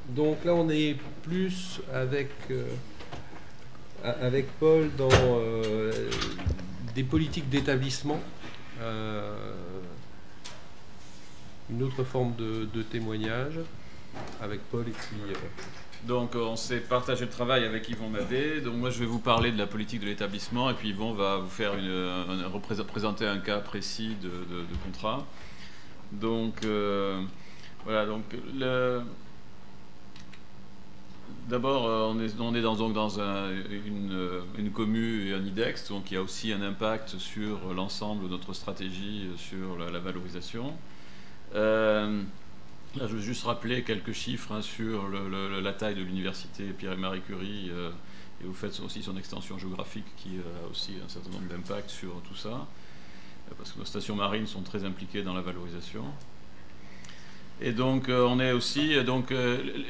Donc là, on est plus avec Paul dans des politiques d'établissement, une autre forme de témoignage avec Paul et puis... Donc on s'est partagé le travail avec Yvon Madé. Donc moi je vais vous parler de la politique de l'établissement et puis Yvon va vous faire présenter un cas précis de contrat. Donc voilà, donc d'abord on est dans une commu et un IDEX, donc il y a aussi un impact sur l'ensemble de notre stratégie sur la valorisation. Là, je veux juste rappeler quelques chiffres sur la taille de l'université Pierre et Marie Curie et vous faites aussi son extension géographique qui a aussi un certain nombre d'impacts sur tout ça, parce que nos stations marines sont très impliquées dans la valorisation. Et donc on est aussi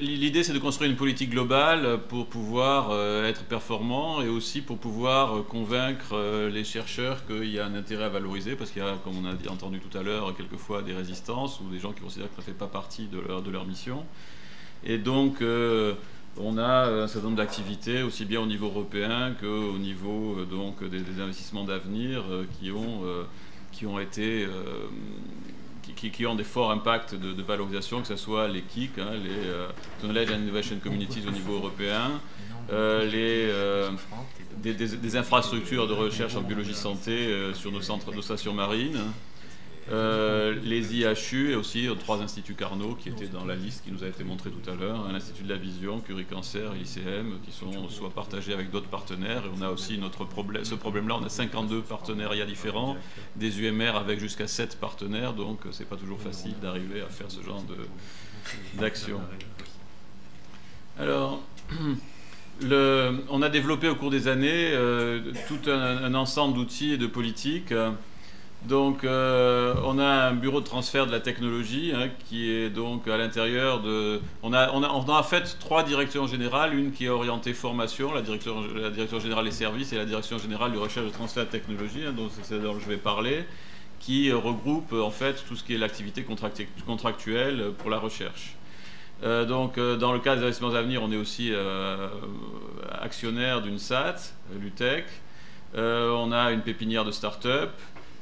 l'idée c'est de construire une politique globale pour pouvoir être performant et aussi pour pouvoir convaincre les chercheurs qu'il y a un intérêt à valoriser, parce qu'il y a, comme on a entendu tout à l'heure, quelquefois des résistances ou des gens qui considèrent que ça ne fait pas partie de leur mission. Et donc on a un certain nombre d'activités aussi bien au niveau européen qu'au niveau des investissements d'avenir qui ont été qui ont des forts impacts de valorisation, que ce soit les KIC, les Knowledge and Innovation Communities au niveau européen, des infrastructures de recherche en biologie santé sur nos stations marines, les IHU et aussi 3 instituts Carnot qui étaient dans la liste qui nous a été montrée tout à l'heure, l'Institut de la Vision, Curie Cancer et l'ICM, qui sont soit partagés avec d'autres partenaires. Et on a aussi ce problème-là, on a 52 partenariats différents, des UMR avec jusqu'à 7 partenaires, donc c'est pas toujours facile d'arriver à faire ce genre d'action. Alors, on a développé au cours des années tout un ensemble d'outils et de politiques. Donc on a un bureau de transfert de la technologie qui est donc à l'intérieur de... On a en fait 3 directions générales, une qui est orientée formation, la direction générale des services, et la direction générale de recherche de transfert de technologie, donc c'est dont je vais parler, qui regroupe en fait tout ce qui est l'activité contractuelle pour la recherche. Donc dans le cas des investissements d'avenir, on est aussi actionnaire d'une SAT, l'UTEC. On a une pépinière de start-up,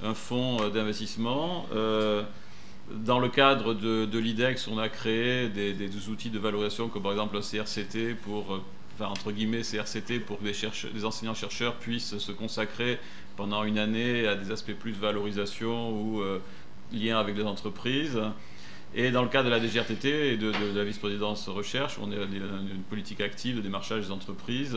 un fonds d'investissement. Dans le cadre de l'IDEX, on a créé des outils de valorisation comme par exemple un CRCT pour, entre guillemets CRCT, pour que les enseignants-chercheurs puissent se consacrer pendant une année à des aspects plus de valorisation ou liens avec les entreprises. Et dans le cadre de la DGRTT et de la vice-présidence recherche, on a une politique active de démarchage des entreprises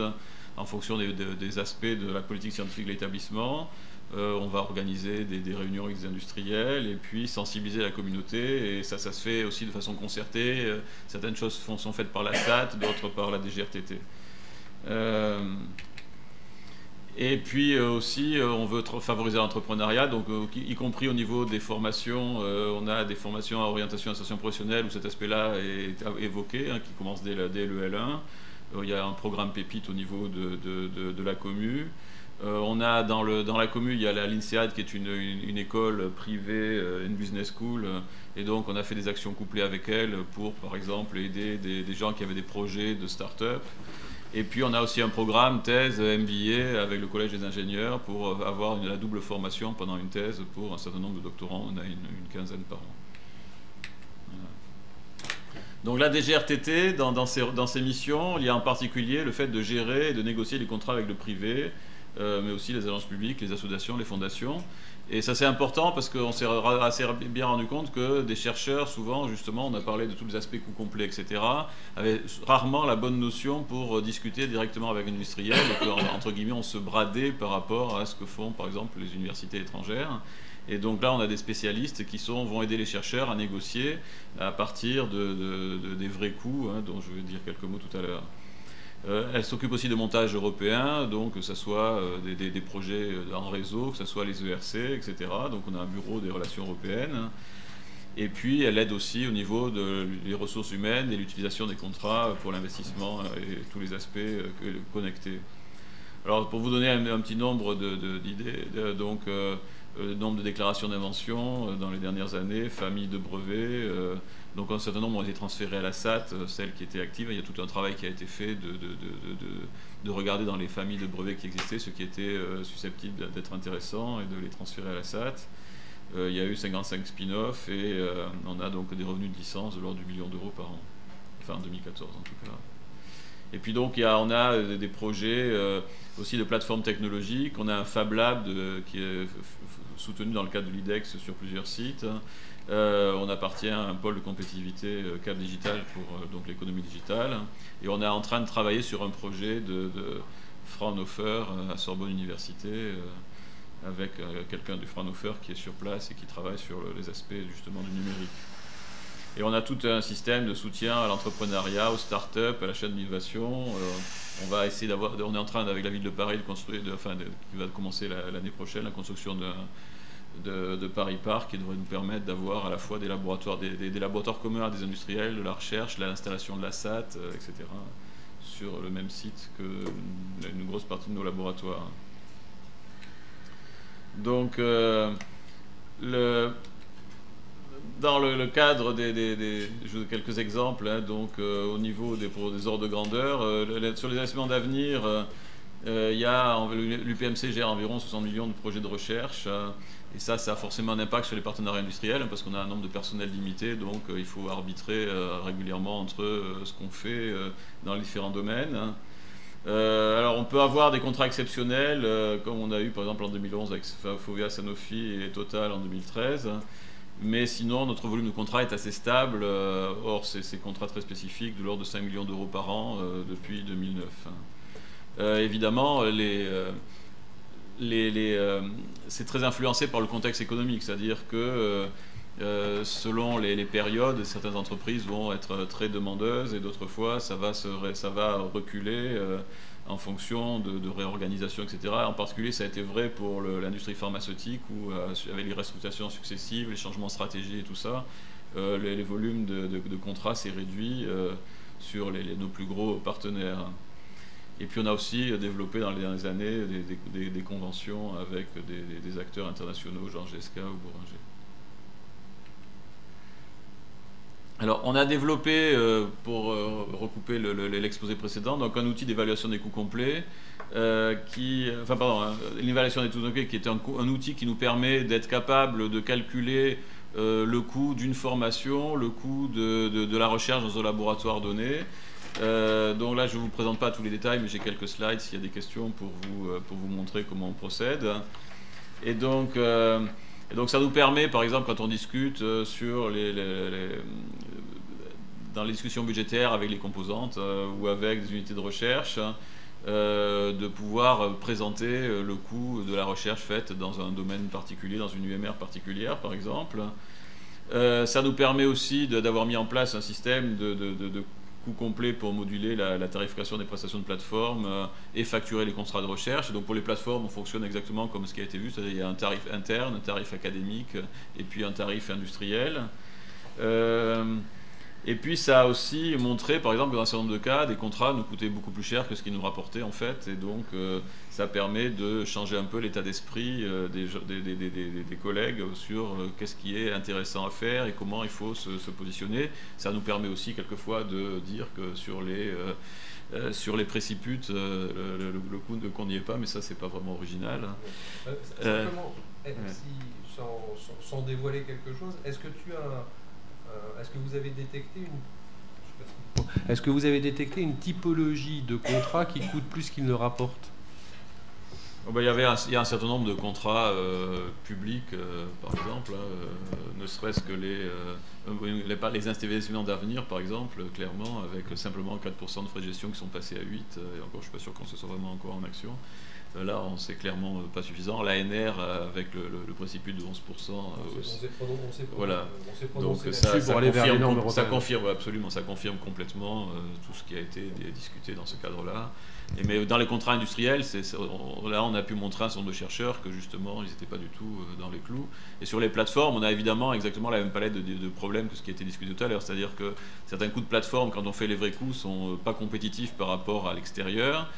en fonction des aspects de la politique scientifique de l'établissement. On va organiser des réunions avec des industriels et puis sensibiliser la communauté, et ça se fait aussi de façon concertée. Certaines choses sont faites par la SAT, d'autres par la DGRTT. Et puis aussi on veut favoriser l'entrepreneuriat, donc y compris au niveau des formations. On a des formations à orientation et insertion professionnelle où cet aspect-là est évoqué, qui commence dès le L1. Il y a un programme pépite au niveau de la commu. On a dans la commune, il y a l'INSEAD qui est une école privée, une business school, et donc on a fait des actions couplées avec elle pour, par exemple, aider des gens qui avaient des projets de start-up. Et puis on a aussi un programme thèse MBA avec le Collège des ingénieurs pour avoir la double formation pendant une thèse pour un certain nombre de doctorants. On a une quinzaine par an. Donc la DGRTT, dans ses missions, il y a en particulier le fait de gérer et de négocier les contrats avec le privé, mais aussi les agences publiques, les associations, les fondations. Et ça c'est important parce qu'on s'est assez bien rendu compte que des chercheurs, souvent justement, on a parlé de tous les aspects coûts complets, etc., avaient rarement la bonne notion pour discuter directement avec l'industriel, et qu'entre guillemets on se bradait par rapport à ce que font par exemple les universités étrangères. Et donc là on a des spécialistes qui vont aider les chercheurs à négocier à partir des vrais coûts, dont je vais dire quelques mots tout à l'heure. Elle s'occupe aussi de montage européen, donc que ce soit des projets en réseau, que ce soit les ERC, etc. Donc on a un bureau des relations européennes. Et puis elle aide aussi au niveau des ressources humaines et l'utilisation des contrats pour l'investissement et tous les aspects connectés. Alors pour vous donner un petit nombre d'idées, donc nombre de déclarations d'invention dans les dernières années, famille de brevets, Donc un certain nombre ont été transférés à la SAT, celles qui étaient actives. Il y a tout un travail qui a été fait de regarder dans les familles de brevets qui existaient ce qui était susceptible d'être intéressant et de les transférer à la SAT. Il y a eu 55 spin-offs et on a donc des revenus de licence de l'ordre du million d'euros par an. Enfin, en 2014 en tout cas. Et puis donc, on a des projets aussi de plateformes technologiques. On a un Fab Lab qui est soutenu dans le cadre de l'IDEX sur plusieurs sites. On appartient à un pôle de compétitivité Cap Digital pour donc l'économie digitale. Et on est en train de travailler sur un projet de Fraunhofer à Sorbonne Université avec quelqu'un du Fraunhofer qui est sur place et qui travaille sur les aspects justement du numérique. Et on a tout un système de soutien à l'entrepreneuriat, aux start-up, à la chaîne d'innovation. On va essayer d'avoir, on est en train avec la ville de Paris de construire, qui va commencer l'année prochaine, la construction de Paris Park, qui devrait nous permettre d'avoir à la fois des laboratoires, des laboratoires communs à des industriels, de la recherche, l'installation de la SAT, etc. sur le même site que une grosse partie de nos laboratoires. Donc, dans le cadre je vous donne quelques exemples, hein, donc au niveau pour des ordres de grandeur, sur les investissements d'avenir, l'UPMC gère environ 60 millions de projets de recherche, et ça a forcément un impact sur les partenariats industriels, parce qu'on a un nombre de personnel limité, donc il faut arbitrer régulièrement entre ce qu'on fait dans les différents domaines. Alors on peut avoir des contrats exceptionnels, comme on a eu par exemple en 2011 avec Fovea, Sanofi et Total en 2013. Mais sinon, notre volume de contrat est assez stable. Or, ces contrats très spécifiques, de l'ordre de 5 millions d'euros par an depuis 2009. Évidemment, c'est très influencé par le contexte économique. C'est-à-dire que selon les périodes, certaines entreprises vont être très demandeuses et d'autres fois, ça va reculer en fonction de réorganisation, etc. En particulier, ça a été vrai pour l'industrie pharmaceutique où, avec les restructurations successives, les changements de stratégie et tout ça, les volumes de contrats s'est réduit sur nos plus gros partenaires. Et puis on a aussi développé dans les dernières années des conventions avec des acteurs internationaux, genre GSK ou Boulanger. Alors, on a développé, pour recouper l'exposé précédent, donc un outil d'évaluation des coûts complets, l'évaluation des coûts complets qui est un outil qui nous permet d'être capable de calculer le coût d'une formation, le coût de la recherche dans un laboratoire donné. Donc là, je ne vous présente pas tous les détails, mais j'ai quelques slides s'il y a des questions pour vous montrer comment on procède. Et donc ça nous permet, par exemple, quand on discute dans les discussions budgétaires avec les composantes ou avec des unités de recherche, de pouvoir présenter le coût de la recherche faite dans un domaine particulier, dans une UMR particulière, par exemple. Ça nous permet aussi d'avoir mis en place un système de coût complet pour moduler la tarification des prestations de plateforme et facturer les contrats de recherche. Et donc pour les plateformes, on fonctionne exactement comme ce qui a été vu, c'est-à-dire il y a un tarif interne, un tarif académique et puis un tarif industriel. Et puis ça a aussi montré, par exemple, que dans un certain nombre de cas, des contrats nous coûtaient beaucoup plus cher que ce qu'ils nous rapportaient en fait, et donc ça permet de changer un peu l'état d'esprit des collègues sur qu'est-ce qui est intéressant à faire et comment il faut se positionner. Ça nous permet aussi quelquefois de dire que sur les préciputes, le coût qu'on n'y est pas, mais ça c'est pas vraiment original. Simplement, sans dévoiler quelque chose, est-ce que vous avez détecté une typologie de contrat qui coûte plus qu'il ne rapporte? Il y a un certain nombre de contrats publics, par exemple, ne serait-ce que les investissements d'avenir, par exemple, clairement, avec simplement 4% de frais de gestion qui sont passés à 8%, et encore, je ne suis pas sûr qu'on se soit vraiment encore en action. Là, c'est clairement pas suffisant. L'ANR, avec le préciput de 11%, voilà. Donc ça confirme absolument, ça confirme complètement tout ce qui a été discuté dans ce cadre-là. Mais dans les contrats industriels, là, on a pu montrer à un certain nombre de chercheurs que justement, ils n'étaient pas du tout dans les clous. Et sur les plateformes, on a évidemment exactement la même palette de problèmes que ce qui a été discuté tout à l'heure. C'est-à-dire que certains coûts de plateforme, quand on fait les vrais coûts, sont pas compétitifs par rapport à l'extérieur.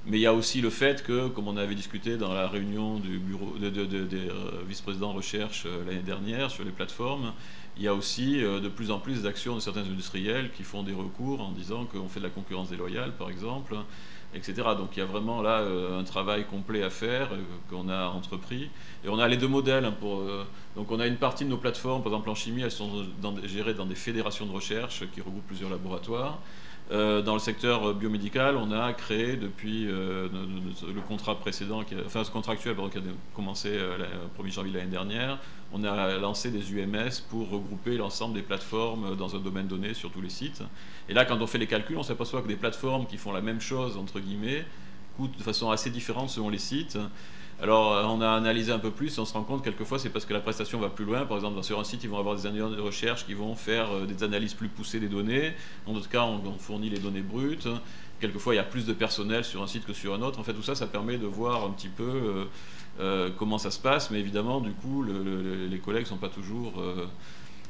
Mais il y a aussi le fait que, comme on avait discuté dans la réunion du bureau des vice-présidents recherche l'année dernière sur les plateformes, il y a aussi de plus en plus d'actions de certains industriels qui font des recours en disant qu'on fait de la concurrence déloyale, par exemple, etc. Donc il y a vraiment là un travail complet à faire qu'on a entrepris. Et on a les deux modèles. Donc on a une partie de nos plateformes, par exemple en chimie, elles sont gérées dans des fédérations de recherche qui regroupent plusieurs laboratoires. Dans le secteur biomédical, on a créé depuis le contrat précédent, ce contrat actuel qui a commencé le 1er janvier de l'année dernière, on a lancé des UMS pour regrouper l'ensemble des plateformes dans un domaine donné sur tous les sites. Et là, quand on fait les calculs, on s'aperçoit que des plateformes qui font la même chose, entre guillemets, coûtent de façon assez différente selon les sites. Alors, on a analysé un peu plus et on se rend compte quelquefois c'est parce que la prestation va plus loin. Par exemple, sur un site, ils vont avoir des ingénieurs de recherche qui vont faire des analyses plus poussées des données. Dans d'autres cas, on fournit les données brutes. Quelquefois, il y a plus de personnel sur un site que sur un autre. En fait, tout ça, ça permet de voir un petit peu comment ça se passe. Mais évidemment, du coup, les collègues ne sont pas toujours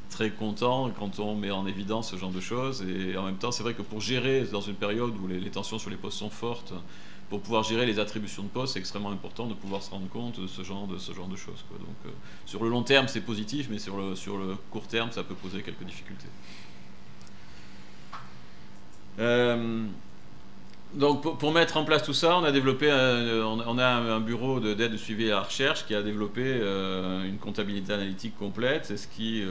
très contents quand on met en évidence ce genre de choses. Et en même temps, c'est vrai que pour gérer dans une période où les tensions sur les postes sont fortes, pour pouvoir gérer les attributions de postes, c'est extrêmement important de pouvoir se rendre compte de ce genre de choses, quoi. Donc, sur le long terme, c'est positif, mais sur le court terme, ça peut poser quelques difficultés. Donc, pour mettre en place tout ça, on a développé on a un bureau d'aide de suivi à la recherche qui a développé une comptabilité analytique complète, ce qui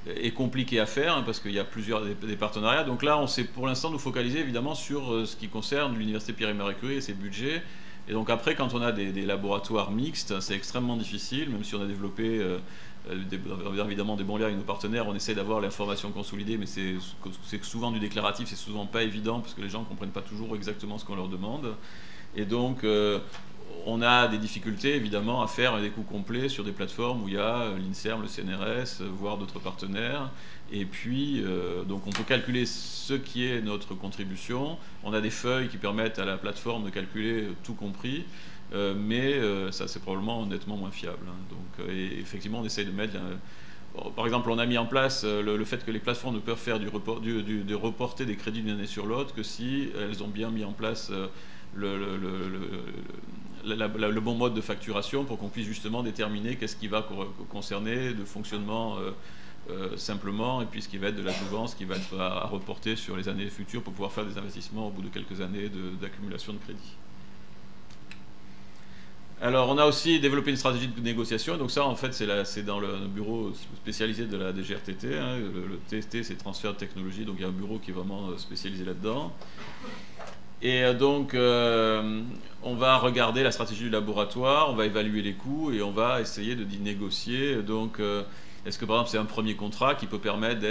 est compliqué à faire, hein, parce qu'il y a plusieurs des partenariats. Donc là, on s'est pour l'instant nous focaliser évidemment sur ce qui concerne l'université Pierre et Marie Curie et ses budgets. Et donc après, quand on a des laboratoires mixtes, c'est extrêmement difficile, même si on a développé évidemment des bons liens avec nos partenaires, on essaie d'avoir l'information consolidée, mais c'est souvent du déclaratif, c'est souvent pas évident, parce que les gens ne comprennent pas toujours exactement ce qu'on leur demande. Et donc, on a des difficultés évidemment à faire des coûts complets sur des plateformes où il y a l'INSERM, le CNRS, voire d'autres partenaires. Et puis, donc on peut calculer ce qui est notre contribution. On a des feuilles qui permettent à la plateforme de calculer tout compris, mais ça c'est probablement nettement moins fiable, hein. Donc, et effectivement, on essaye de mettre... par exemple, on a mis en place le fait que les plateformes ne peuvent faire de reporter des crédits d'une année sur l'autre que si elles ont bien mis en place le bon mode de facturation pour qu'on puisse justement déterminer qu'est-ce qui va concerner de fonctionnement simplement, et puis ce qui va être de la jouvence qui va être à reporter sur les années futures pour pouvoir faire des investissements au bout de quelques années d'accumulation de crédits. Alors, on a aussi développé une stratégie de négociation. Donc ça, en fait, c'est dans le bureau spécialisé de la DGRTT, hein. Le TST, c'est transfert de technologie. Donc il y a un bureau qui est vraiment spécialisé là-dedans. Et donc, on va regarder la stratégie du laboratoire, on va évaluer les coûts et on va essayer de négocier. Donc, est-ce que par exemple c'est un premier contrat qui peut permettre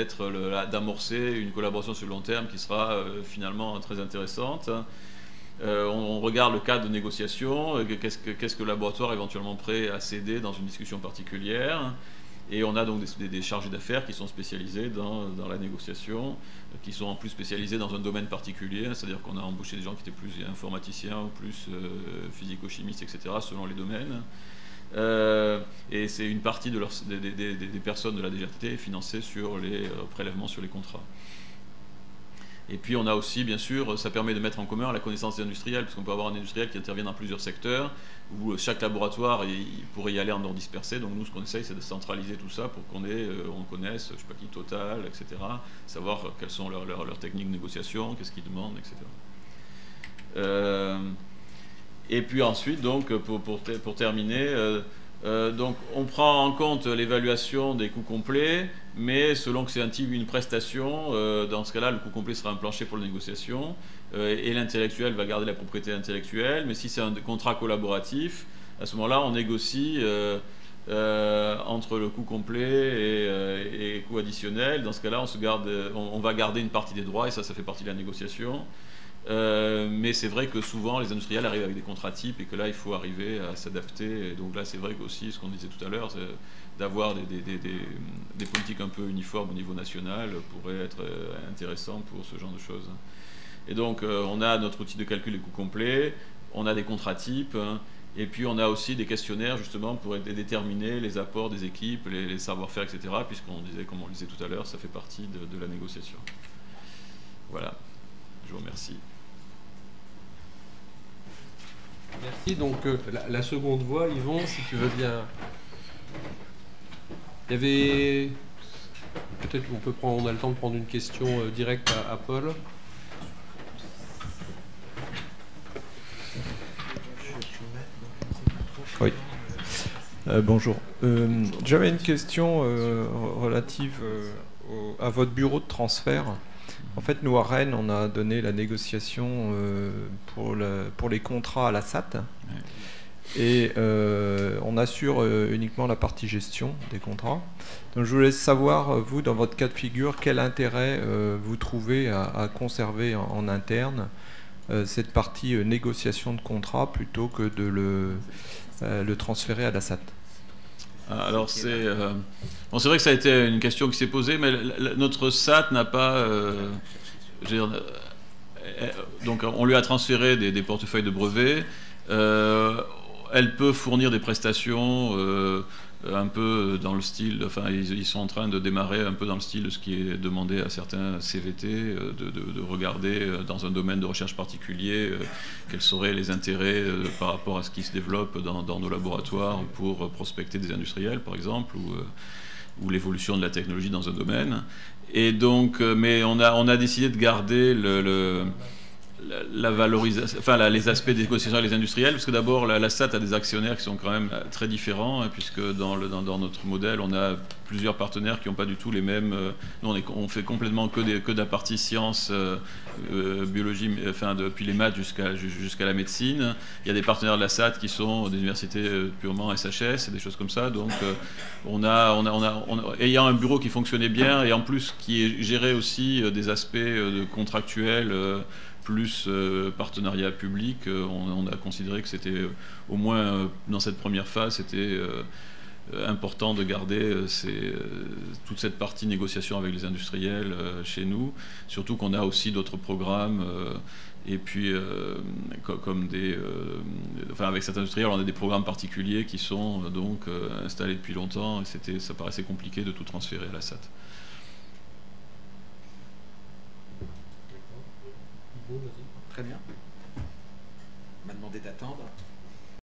d'amorcer une collaboration sur le long terme qui sera finalement très intéressante? On regarde le cadre de négociation, qu'est-ce que le laboratoire est éventuellement prêt à céder dans une discussion particulière. Et on a donc des chargés d'affaires qui sont spécialisés dans la négociation, qui sont en plus spécialisés dans un domaine particulier, c'est-à-dire qu'on a embauché des gens qui étaient plus informaticiens ou plus physico-chimistes, etc., selon les domaines. Et c'est une partie des personnes de la DGRTT financée sur les prélèvements sur les contrats. Et puis on a aussi, bien sûr, ça permet de mettre en commun la connaissance des industriels, parce qu'on peut avoir un industriel qui intervient dans plusieurs secteurs, où chaque laboratoire il pourrait y aller en ordre dispersé. Donc nous, ce qu'on essaye, c'est de centraliser tout ça pour qu'on connaisse, je sais pas qui, Total, etc., savoir quelles sont leurs techniques de négociation, qu'est-ce qu'ils demandent, etc. Et puis ensuite, donc, pour terminer, donc on prend en compte l'évaluation des coûts complets, mais selon que c'est une prestation, dans ce cas-là, le coût complet sera un plancher pour la négociation, et l'intellectuel va garder la propriété intellectuelle. Mais si c'est un contrat collaboratif, à ce moment-là, on négocie entre le coût complet et coût additionnel. Dans ce cas-là, on va garder une partie des droits, et ça fait partie de la négociation. Mais c'est vrai que souvent les industriels arrivent avec des contrats types et que là il faut arriver à s'adapter. Et donc là c'est vrai qu'aussi ce qu'on disait tout à l'heure, c'est d'avoir des politiques un peu uniformes au niveau national pourrait être intéressant pour ce genre de choses. Et donc on a notre outil de calcul des coûts complets, on a des contrats types, et puis on a aussi des questionnaires justement pour déterminer les apports des équipes, les savoir-faire, etc. Puisqu'on disait, comme on le disait tout à l'heure, ça fait partie de la négociation. Voilà, je vous remercie. Merci. Donc la seconde voie, Yvon, si tu veux bien. Il y avait... Peut-être on a le temps de prendre une question directe à Paul. Oui. Bonjour. J'avais une question relative à votre bureau de transfert. En fait, nous, à Rennes, on a donné la négociation pour les contrats à la SAT. Ouais. Et on assure uniquement la partie gestion des contrats. Donc, je voulais savoir, vous, dans votre cas de figure, quel intérêt vous trouvez à conserver en interne cette partie négociation de contrat plutôt que de le transférer à la SAT. Alors c'est vrai que ça a été une question qui s'est posée, mais notre SAT n'a pas... donc on lui a transféré des portefeuilles de brevets. Elle peut fournir des prestations un peu dans le style... Enfin, ils sont en train de démarrer un peu dans le style de ce qui est demandé à certains CVT, de regarder dans un domaine de recherche particulier quels seraient les intérêts par rapport à ce qui se développe dans nos laboratoires pour prospecter des industriels, par exemple, ou l'évolution de la technologie dans un domaine. Et donc, mais on a décidé de garder la valorisation, enfin les aspects des négociations avec les industriels, parce que d'abord la SAT a des actionnaires qui sont quand même très différents, hein, puisque dans notre modèle on a plusieurs partenaires qui n'ont pas du tout les mêmes. Nous on fait complètement que de la partie sciences, biologie, enfin depuis les maths jusqu'à la médecine. Il y a des partenaires de la SAT qui sont des universités purement SHS et des choses comme ça. Donc ayant un bureau qui fonctionnait bien et en plus qui gérait aussi des aspects contractuels. Plus partenariat public, on a considéré que c'était, au moins dans cette première phase, c'était important de garder toute cette partie négociation avec les industriels chez nous, surtout qu'on a aussi d'autres programmes, et puis comme enfin avec certains industriels, on a des programmes particuliers qui sont donc installés depuis longtemps, et ça paraissait compliqué de tout transférer à la SAT. Très bien. On m'a demandé d'attendre.